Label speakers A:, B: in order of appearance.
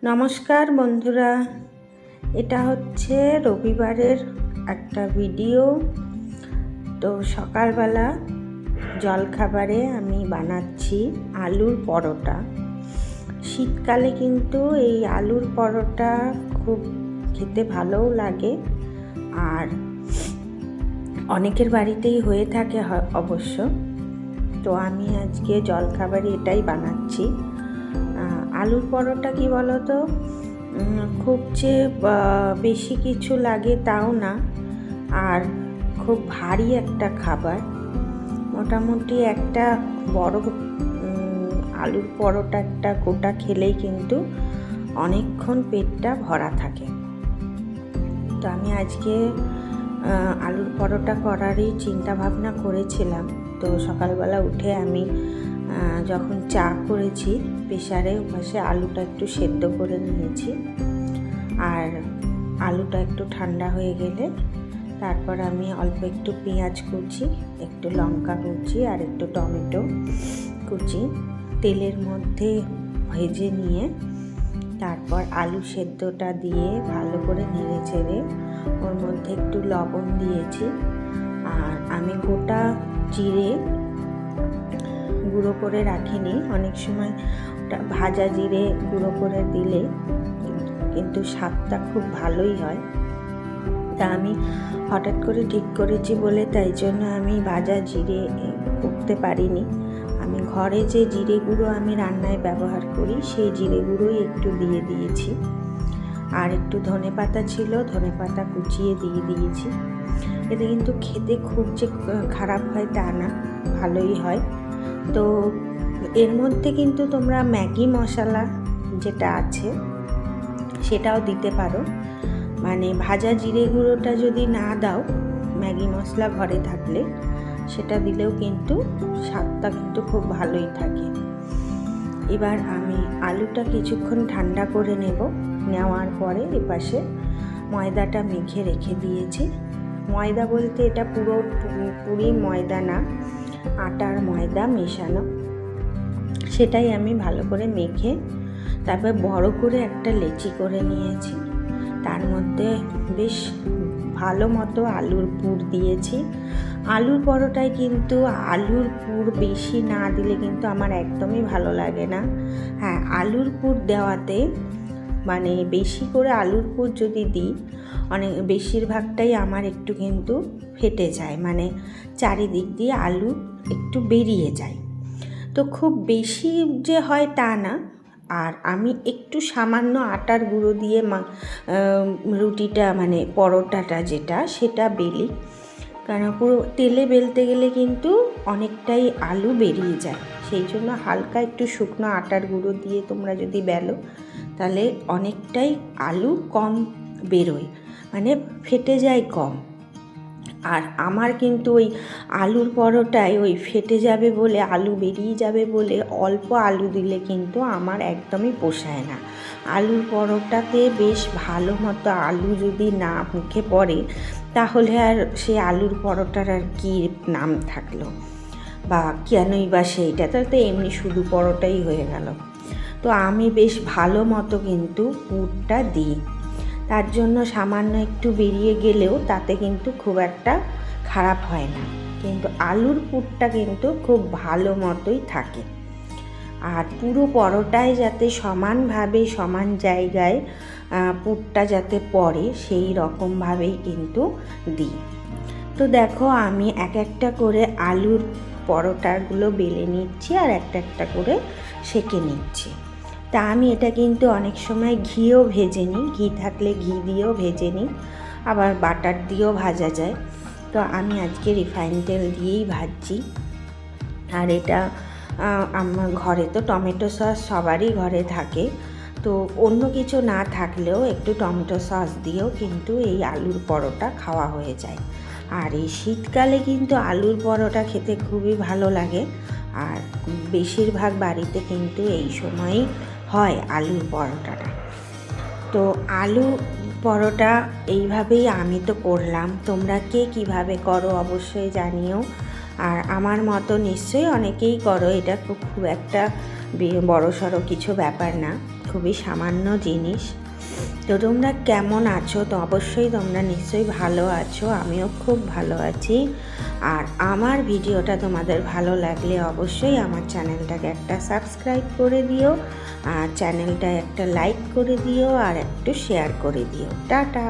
A: নমস্কার বন্ধুরা, এটা হচ্ছে রবিবারের একটা ভিডিও। তো সকালবেলা জলখাবারে আমি বানাচ্ছি আলুর পরোটা। শীতকালে কিন্তু এই আলুর পরোটা খুব খেতে ভালোও লাগে, আর অনেকের বাড়িতেই হয়ে থাকে অবশ্য। তো আমি আজকে জলখাবারে এটাই বানাচ্ছি। আলুর পরোটা কি বলো তো, খুব যে বেশি কিছু লাগে তাও না, আর খুব ভারী একটা খাবার। মোটামুটি একটা বড় আলুর পরোটা একটা গোটা খেলেই কিন্তু অনেকক্ষণ পেটটা ভরা থাকে। তো আমি আজকে আলুর পরোটা করারই চিন্তা ভাবনা করেছিলাম। তো সকালবেলা উঠে আমি যখন চা করেছি প্রেসারে, ওপাশে আলুটা একটু সেদ্ধ করে নিয়েছি। আর আলুটা একটু ঠান্ডা হয়ে গেলে তারপর আমি অল্প একটু পেঁয়াজ কুচি, একটু লঙ্কা কুচি আর একটু টমেটো কুচি তেলের মধ্যে ভেজে নিয়ে তারপর আলু সেদ্ধটা দিয়ে ভালো করে নেড়ে চেড়ে ওর মধ্যে একটু লবণ দিয়েছি। আর আমি গোটা জিরে গুঁড়ো করে রাখিনি, অনেক সময় ওটা ভাজা জিরে গুঁড়ো করে দিলে কিন্তু স্বাদটা খুব ভালোই হয়। তা আমি হঠাৎ করে ঠিক করেছি বলে তাই জন্য আমি ভাজা জিরে করতে পারিনি। আমি ঘরে যে জিরে গুঁড়ো আমি রান্নায় ব্যবহার করি সেই জিরে গুঁড়োই একটু দিয়ে দিয়েছি। আর একটু ধনেপাতা ছিল, ধনেপাতা কুচিয়ে দিয়ে দিয়েছি। এতে কিন্তু খেতে খুব যে খারাপ হয় তা না, ভালোই হয়। তো এর মধ্যে কিন্তু তোমরা ম্যাগি মশলা যেটা আছে সেটাও দিতে পারো। মানে ভাজা জিরে গুঁড়োটা যদি না দাও, ম্যাগি মশলা ঘরে থাকলে সেটা দিলেও কিন্তু স্বাদটা কিন্তু খুব ভালোই থাকে। এবার আমি আলুটা কিছুক্ষণ ঠান্ডা করে নেওয়ার পরে এপাশে ময়দাটা মেখে রেখে দিয়েছি। ময়দা বলতে এটা পুরি ময়দা না, আটার ময়দা মেশানো, সেটাই আমি ভালো করে মেখে তারপর বড় করে একটা লেচি করে নিয়েছি। তার মধ্যে বেশ ভালো মতো আলুর পুর দিয়েছি। আলুর পরোটায় কিন্তু আলুর পুর বেশি না দিলে কিন্তু আমার একদমই ভালো লাগে না। হ্যাঁ, আলুর পুর দেওয়াতে মানে বেশি করে আলুর পুর যদি দিই, অনেক বেশিরভাগটাই আমার একটু কিন্তু ফেটে যায়, মানে চারিদিক দিয়ে আলু একটু বেরিয়ে যায়। তো খুব বেশি যে হয় তা না। আর আমি একটু সামান্য আটার গুঁড়ো দিয়ে রুটিটা মানে পরোটাটা যেটা সেটা বেলি, কারণ পুরো তেলে বেলতে গেলে কিন্তু অনেকটাই আলু বেরিয়ে যায়। সেই জন্য হালকা একটু শুকনো আটার গুঁড়ো দিয়ে তোমরা যদি বেলো তাহলে অনেকটাই আলু কম বেরোয়, মানে ফেটে যায় কম। আর আমার কিন্তু ওই আলুর পরোটায় ওই ফেটে যাবে বলে, আলু বেরিয়ে যাবে বলে অল্প আলু দিলে কিন্তু আমার একদমই পোষায় না। আলুর পরোটাতে বেশ ভালো মতো আলু যদি না মুখে পড়ে তাহলে আর সে আলুর পরোটার আর কী নাম থাকলো, বা কেনই বা সেইটা, তাহলে তো এমনি শুধু পরোটাই হয়ে গেল। তো আমি বেশ ভালো মতো কিন্তু পুরটা দিই, তার জন্য সামান্য একটু বেরিয়ে গেলেও তাতে কিন্তু খুব একটা খারাপ হয় না, কিন্তু আলুর পুরটা কিন্তু খুব ভালো মতোই থাকে। আর পুরো পরোটায় যাতে সমানভাবে সমান জায়গায় পুরটা যাতে পড়ে সেই রকমভাবেই কিন্তু দিই। তো দেখো আমি এক একটা করে আলুর পরোটাগুলো বেলে নিচ্ছি আর একটা একটা করে সেঁকে নিচ্ছি। তা আমি এটা কিন্তু অনেক সময় ঘিও ভেজে নিই, ঘি থাকলে ঘি দিয়েও ভেজে নিই, আবার বাটার দিয়েও ভাজা যায়। তো আমি আজকে রিফাইন তেল দিয়েই ভাজছি। আর এটা আমার ঘরে তো টমেটো সস সবারই ঘরে থাকে, তো অন্য কিছু না থাকলেও একটু টমেটো সস দিয়েও কিন্তু এই আলুর পরোটা খাওয়া হয়ে যায়। আর এই শীতকালে কিন্তু আলুর পরোটা খেতে খুবই ভালো লাগে, আর বেশিরভাগ বাড়িতে কিন্তু এই সময়ই হয় আলুর পরোটাটা। তো আলু পরোটা এইভাবেই আমি তো করলাম, তোমরা কে কীভাবে করো অবশ্যই জানিও। আর আমার মতো নিশ্চয়ই অনেকেই করো, এটা খুব একটা বড়সড় কিছু ব্যাপার না। খুবই সামান্য জিনিস। তো তোমরা কেমন আছো? তো অবশ্যই তোমরা নিশ্চয়ই ভালো আছো, আমিও খুব ভালো আছি। আর আমার ভিডিওটা তোমাদের ভালো লাগলে অবশ্যই আমার চ্যানেলটাকে একটা সাবস্ক্রাইব করে দিও, আর চ্যানেলটা একটা লাইক করে দিও, আর একটু শেয়ার করে দিও। টাটা।